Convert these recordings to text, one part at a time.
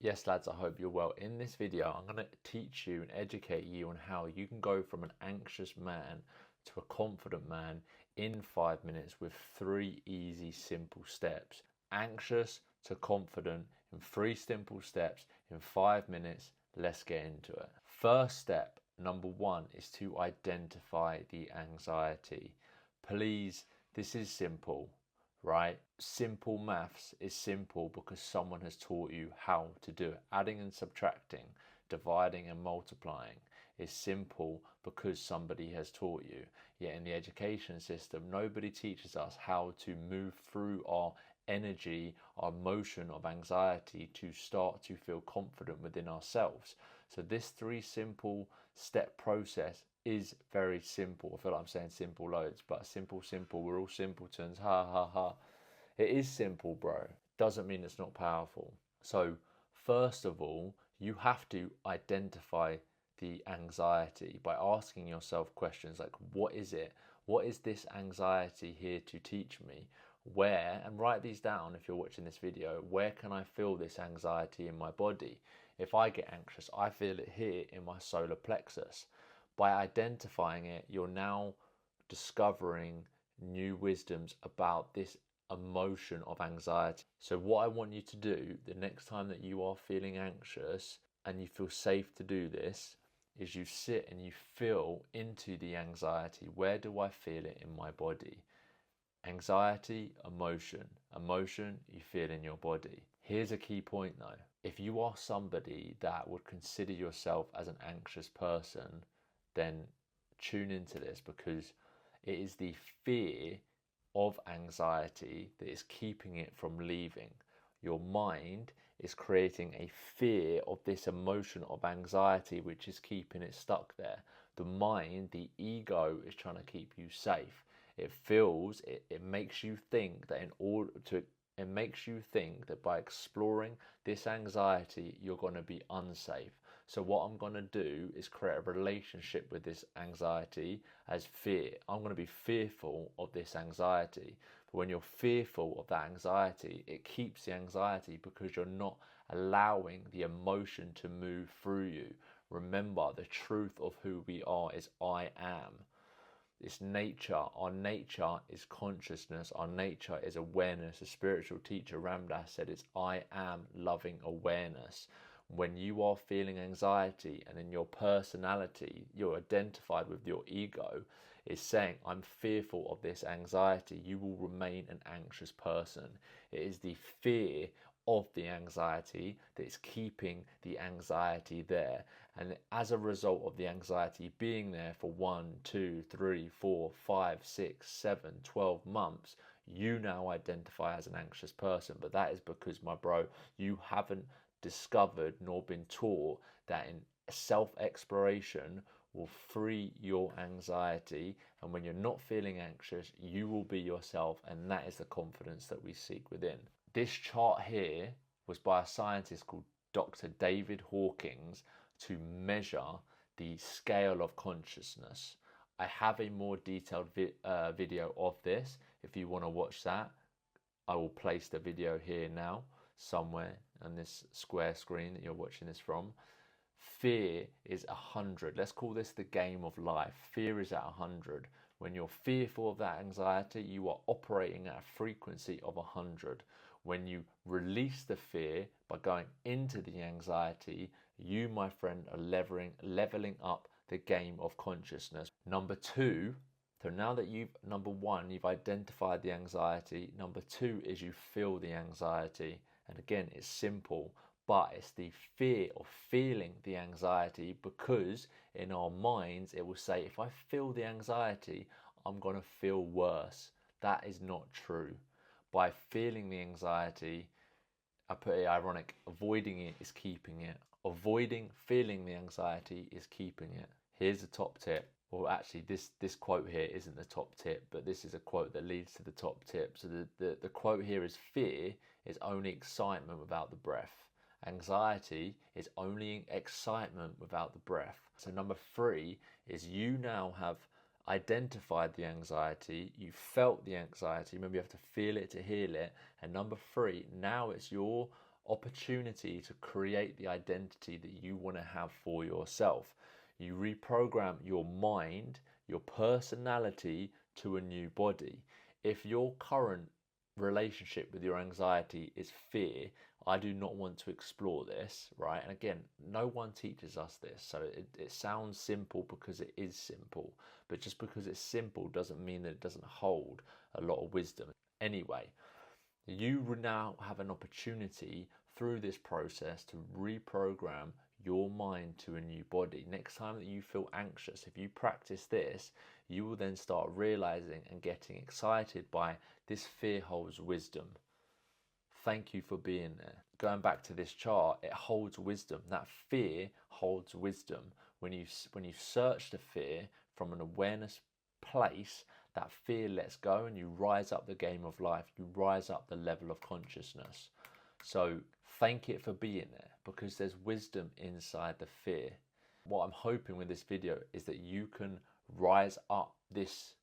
Yes, lads, I hope you're well. In this video, I'm going to teach you and educate you on how you can go from an anxious man to a confident man in 5 minutes with 3 easy, simple steps. Anxious to confident in 3 simple steps in 5 minutes. Let's get into it. First step, number one, is to identify the anxiety. Please, this is simple, right? Simple maths is simple because someone has taught you how to do it. Adding and subtracting, dividing and multiplying is simple because somebody has taught you. Yet in the education system, nobody teaches us how to move through our energy, our motion of anxiety to start to feel confident within ourselves. So this 3 simple step process is very simple. I feel like I'm saying simple loads, but simple, we're all simpletons, ha ha ha. It is simple, bro. Doesn't mean it's not powerful. So, first of all, you have to identify the anxiety by asking yourself questions like, what is it? What is this anxiety here to teach me? Where, and write these down if you're watching this video, where can I feel this anxiety in my body? If I get anxious, I feel it here in my solar plexus. By identifying it, you're now discovering new wisdoms about this emotion of anxiety. So what I want you to do the next time that you are feeling anxious and you feel safe to do this is you sit and you feel into the anxiety. Where do I feel it in my body? Anxiety, emotion, you feel in your body. Here's a key point though. If you are somebody that would consider yourself as an anxious person, then tune into this because it is the fear of anxiety that is keeping it from leaving. Your mind is creating a fear of this emotion of anxiety which is keeping it stuck there. The mind, the ego, is trying to keep you safe. It makes you think that it makes you think that by exploring this anxiety you're going to be unsafe. So what I'm going to do is create a relationship with this anxiety as fear. I'm going to be fearful of this anxiety. But when you're fearful of that anxiety, it keeps the anxiety because you're not allowing the emotion to move through you. Remember, the truth of who we are is I am. It's nature. Our nature is consciousness. Our nature is awareness. A spiritual teacher, Ramdas, said it's I am loving awareness. When you are feeling anxiety and in your personality, you're identified with your ego, is saying, I'm fearful of this anxiety, you will remain an anxious person. It is the fear of the anxiety that is keeping the anxiety there. And as a result of the anxiety being there for 1, 2, 3, 4, 5, 6, 7, 12 months, you now identify as an anxious person. But that is because, my bro, you haven't discovered nor been taught that in self-exploration will free your anxiety, and when you're not feeling anxious you will be yourself, and that is the confidence that we seek within. This chart here was by a scientist called Dr. David Hawkins to measure the scale of consciousness. I have a more detailed video of this. If you want to watch that, I will place the video here now somewhere on this square screen that you're watching this from. Fear is 100. Let's call this the game of life. Fear is at 100. When you're fearful of that anxiety, you are operating at a frequency of 100. When you release the fear by going into the anxiety, you, my friend, are leveling up the game of consciousness. Number two, so now that number one, you've identified the anxiety. Number two is you feel the anxiety. And again, it's simple, but it's the fear of feeling the anxiety, because in our minds, it will say, if I feel the anxiety, I'm going to feel worse. That is not true. By feeling the anxiety, I put it ironic, avoiding it is keeping it. Avoiding feeling the anxiety is keeping it. Here's the top tip. Well, actually, this quote here isn't the top tip, but this is a quote that leads to the top tip. So the quote here is, fear is only excitement without the breath. Anxiety is only excitement without the breath. So number three is you now have identified the anxiety, you felt the anxiety. Remember, you have to feel it to heal it. And number three, now it's your opportunity to create the identity that you want to have for yourself. You reprogram your mind, your personality to a new body. If your current relationship with your anxiety is fear, I do not want to explore this, right? And again, no one teaches us this, so it sounds simple because it is simple, but just because it's simple doesn't mean that it doesn't hold a lot of wisdom. Anyway, you now have an opportunity through this process to reprogram your mind to a new body. Next time that you feel anxious, if you practice this, you will then start realizing and getting excited by this fear holds wisdom. Thank you for being there. Going back to this chart, it holds wisdom. That fear holds wisdom. When you search the fear from an awareness place, that fear lets go and you rise up the game of life. You rise up the level of consciousness. So thank it for being there, because there's wisdom inside the fear. What I'm hoping with this video is that you can rise up this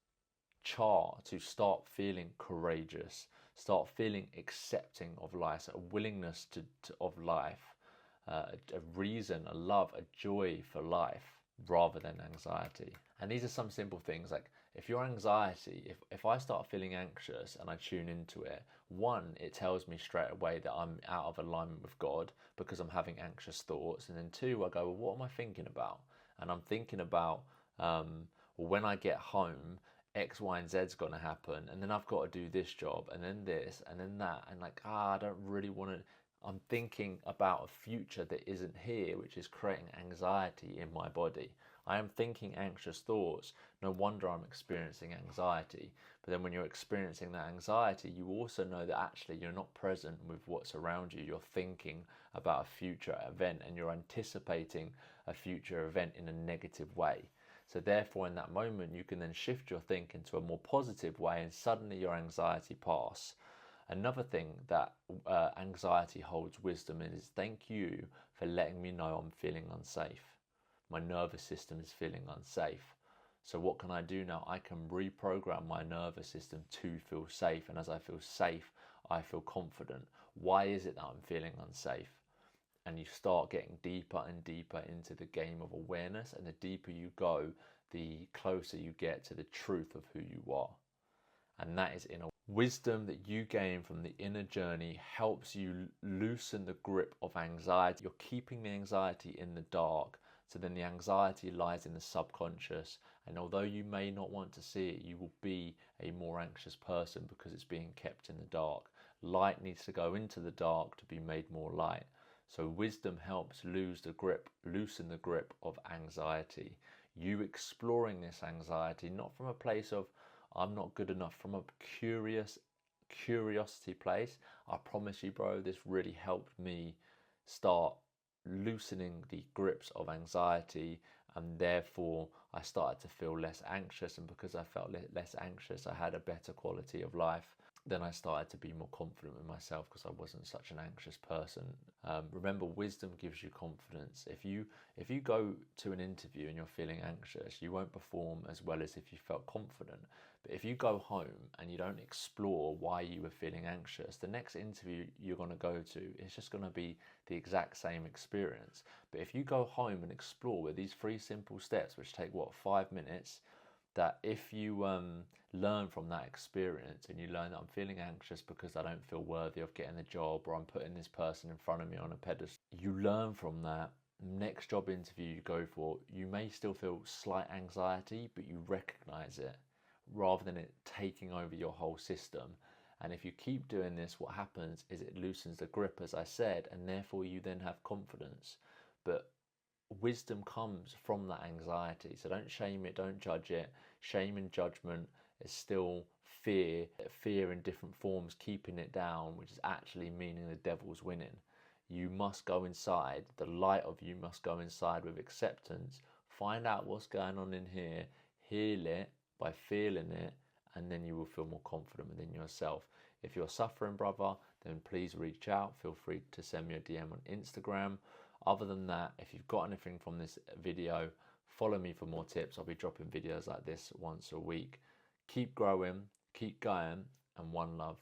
chart to start feeling courageous, start feeling accepting of life, a willingness of life, a reason, a love, a joy for life rather than anxiety. And these are some simple things, like if your anxiety, if I start feeling anxious and I tune into it, one, it tells me straight away that I'm out of alignment with God because I'm having anxious thoughts. And then two, I go, well, what am I thinking about? And I'm thinking about, well, when I get home, X, Y, and Z's going to happen, and then I've got to do this job, and then this, and then that, and like, I don't really want to. I'm thinking about a future that isn't here, which is creating anxiety in my body. I am thinking anxious thoughts. No wonder I'm experiencing anxiety. But then when you're experiencing that anxiety, you also know that actually you're not present with what's around you. You're thinking about a future event and you're anticipating a future event in a negative way. So therefore, in that moment, you can then shift your thinking to a more positive way and suddenly your anxiety pass. Another thing that anxiety holds wisdom in is thank you for letting me know I'm feeling unsafe. My nervous system is feeling unsafe. So what can I do now? I can reprogram my nervous system to feel safe. And as I feel safe, I feel confident. Why is it that I'm feeling unsafe? And you start getting deeper and deeper into the game of awareness. And the deeper you go, the closer you get to the truth of who you are. And that is inner wisdom that you gain from the inner journey helps you loosen the grip of anxiety. You're keeping the anxiety in the dark. So then the anxiety lies in the subconscious. And although you may not want to see it, you will be a more anxious person because it's being kept in the dark. Light needs to go into the dark to be made more light. So wisdom helps loosen the grip of anxiety. You exploring this anxiety, not from a place of, I'm not good enough, from a curiosity place. I promise you, bro, this really helped me start loosening the grips of anxiety, and therefore I started to feel less anxious, and because I felt less anxious, I had a better quality of life. Then I started to be more confident with myself because I wasn't such an anxious person. Remember, wisdom gives you confidence. If you go to an interview and you're feeling anxious, you won't perform as well as if you felt confident. But if you go home and you don't explore why you were feeling anxious, the next interview you're going to go to is just going to be the exact same experience. But if you go home and explore with these 3 simple steps, which take 5 minutes, that if you learn from that experience and you learn that I'm feeling anxious because I don't feel worthy of getting the job, or I'm putting this person in front of me on a pedestal, you learn from that. Next job interview you go for, you may still feel slight anxiety, but you recognize it rather than it taking over your whole system. And if you keep doing this, what happens is it loosens the grip, as I said, and therefore you then have confidence. But wisdom comes from that anxiety. So don't shame it, don't judge it. Shame and judgment is still fear in different forms, keeping it down, which is actually meaning the devil's winning. You must go inside, the light of you must go inside with acceptance, find out what's going on in here, heal it by feeling it, and then you will feel more confident within yourself. If you're suffering, brother, then please reach out. Feel free to send me a DM on Instagram. Other than that, if you've got anything from this video, follow me for more tips. I'll be dropping videos like this once a week. Keep growing, keep going, and one love.